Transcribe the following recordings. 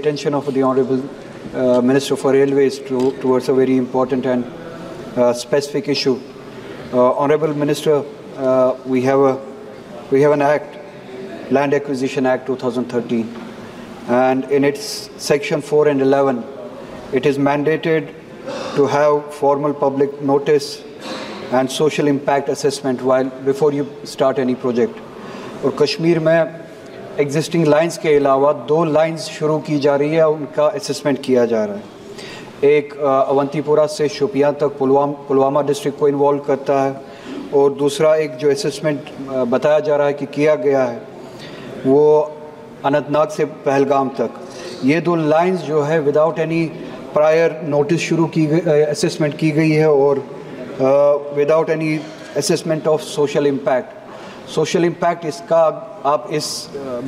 attention of the Honourable Minister for Railways towards a very important and specific issue. Honourable Minister, we have an Act, Land Acquisition Act 2013, and in its section 4 and 11, it is mandated to have formal public notice and social impact assessment before you start any project. और कश्मीर में existing lines के अलावा 2 lines शुरू की जा रही है, उनका असेसमेंट किया जा रहा है। एक अवंतीपुरा से शोपियां तक पुलवामा डिस्ट्रिक्ट को इन्वॉल्व करता है, और दूसरा एक जो असेसमेंट बताया जा रहा है कि किया गया है वो अनंतनाग से पहलगाम तक। ये 2 लाइंस जो है विदाउट एनी प्रायर नोटिस शुरू की गई, असेसमेंट की गई है, और without any assessment of social impact. Social impact इसका आप इस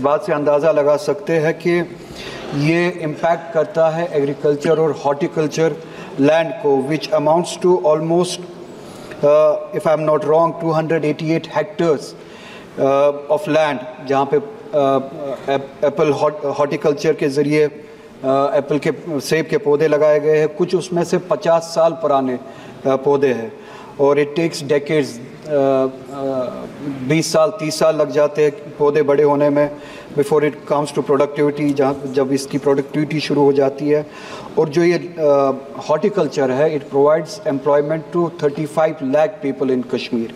बात से अंदाज़ा लगा सकते हैं कि ये इम्पैक्ट करता है एग्रीकल्चर और हॉर्टिकल्चर लैंड को, which amounts to almost, if I am not wrong, 288 hectares of land, जहाँ पे एप्पल हॉर्टिकल्चर के ज़रिए एप्पल के सेब के पौधे लगाए गए हैं। कुछ उसमें से 50 साल पुराने पौधे हैं, और इट टेक्स डेकेड्स, 20 साल 30 साल लग जाते हैं पौधे बड़े होने में before it comes to productivity, जब इसकी प्रोडक्टिविटी शुरू हो जाती है। और जो ये हॉर्टिकल्चर है, it provides employment to 35 lakh people in Kashmir,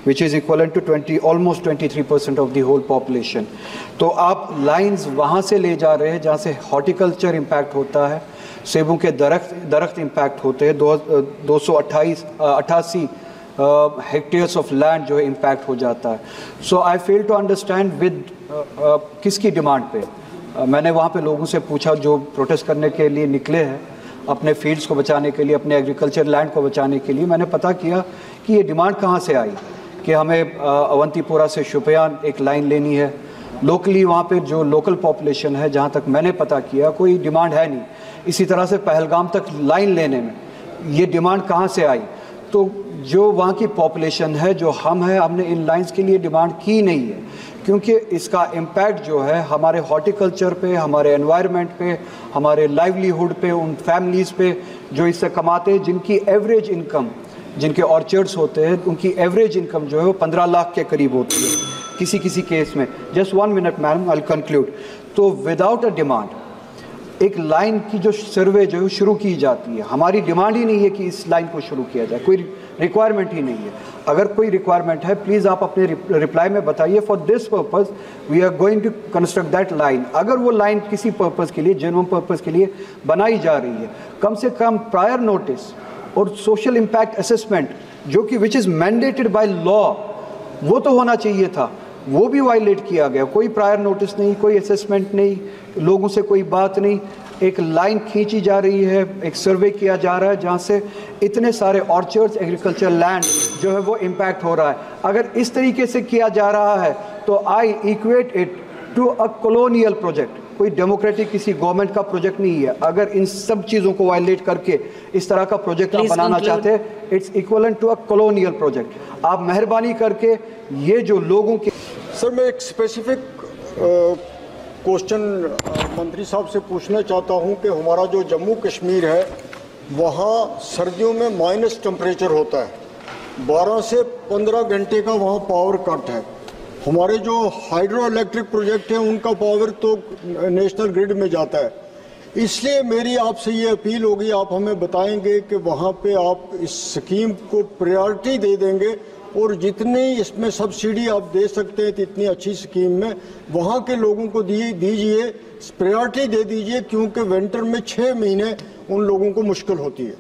which is equivalent to almost 23% of the whole population. तो आप लाइंस वहाँ से ले जा रहे हैं जहाँ से हॉर्टिकल्चर इम्पैक्ट होता है, सेबों के दरख्त इम्पैक्ट होते हैं, 288 हेक्टेयर्स ऑफ लैंड जो है इम्पैक्ट हो जाता है। सो आई फेल टू अंडरस्टैंड विद किसकी डिमांड पे। मैंने वहाँ पे लोगों से पूछा जो प्रोटेस्ट करने के लिए निकले हैं, अपने फील्ड्स को बचाने के लिए, अपने एग्रीकल्चर लैंड को बचाने के लिए। मैंने पता किया कि ये डिमांड कहाँ से आई कि हमें अवंतीपुरा से शोपियां एक लाइन लेनी है। लोकली वहाँ पे जो लोकल पॉपुलेशन है, जहाँ तक मैंने पता किया, कोई डिमांड है नहीं। इसी तरह से पहलगाम तक लाइन लेने में ये डिमांड कहाँ से आई? तो जो वहाँ की पॉपुलेशन है, जो हम हैं, हमने इन लाइंस के लिए डिमांड की नहीं है, क्योंकि इसका इम्पैक्ट जो है हमारे हॉर्टिकल्चर पे, हमारे एनवायरनमेंट पे, हमारे लाइवलीहुड पे, उन फैमिलीज़ पे जो इससे कमाते हैं, जिनकी एवरेज इनकम, जिनके ऑर्चर्ड्स होते हैं, उनकी एवरेज इनकम जो है वो 15 लाख के करीब होती है किसी किसी केस में। Just 1 minute madam, I will conclude. तो विदाउट अ डिमांड एक लाइन की जो सर्वे जो है शुरू की जाती है, हमारी डिमांड ही नहीं है कि इस लाइन को शुरू किया जाए, कोई रिक्वायरमेंट ही नहीं है। अगर कोई रिक्वायरमेंट है, प्लीज़ आप अपने रिप्लाई में बताइए, for this purpose we are going to construct that line. अगर वो लाइन किसी पर्पस के लिए, जेन्युइन पर्पस के लिए बनाई जा रही है, कम से कम प्रायर नोटिस और सोशल इम्पैक्ट असेसमेंट, जो कि which is mandated by law, वो तो होना चाहिए था। वो भी वायलेट किया गया। कोई प्रायर नोटिस नहीं, कोई असेसमेंट नहीं, लोगों से कोई बात नहीं। एक लाइन खींची जा रही है, एक सर्वे किया जा रहा है जहाँ से इतने सारे ऑर्चर्ड्स, एग्रीकल्चर लैंड जो है वो इम्पैक्ट हो रहा है। अगर इस तरीके से किया जा रहा है तो I equate it to a colonial project. कोई डेमोक्रेटिक किसी गवर्नमेंट का प्रोजेक्ट नहीं है। अगर इन सब चीज़ों को वायलेट करके इस तरह का प्रोजेक्ट आप बनाना चाहते हैं, it's equivalent to a colonial project. आप मेहरबानी करके ये जो लोगों के सर, मैं एक स्पेसिफिक क्वेश्चन मंत्री साहब से पूछना चाहता हूं कि हमारा जो जम्मू कश्मीर है, वहाँ सर्दियों में माइनस टेम्परेचर होता है, 12 से 15 घंटे का वहाँ पावर कट है। हमारे जो हाइड्रो इलेक्ट्रिक प्रोजेक्ट हैं उनका पावर तो नेशनल ग्रिड में जाता है। इसलिए मेरी आपसे ये अपील होगी, आप हमें बताएंगे कि वहाँ पे आप इस स्कीम को प्रायोरिटी दे देंगे, और जितनी इसमें सब्सिडी आप दे सकते हैं इतनी अच्छी स्कीम में वहाँ के लोगों को दीजिए, प्रायोरिटी दे दीजिए, क्योंकि विंटर में 6 महीने उन लोगों को मुश्किल होती है।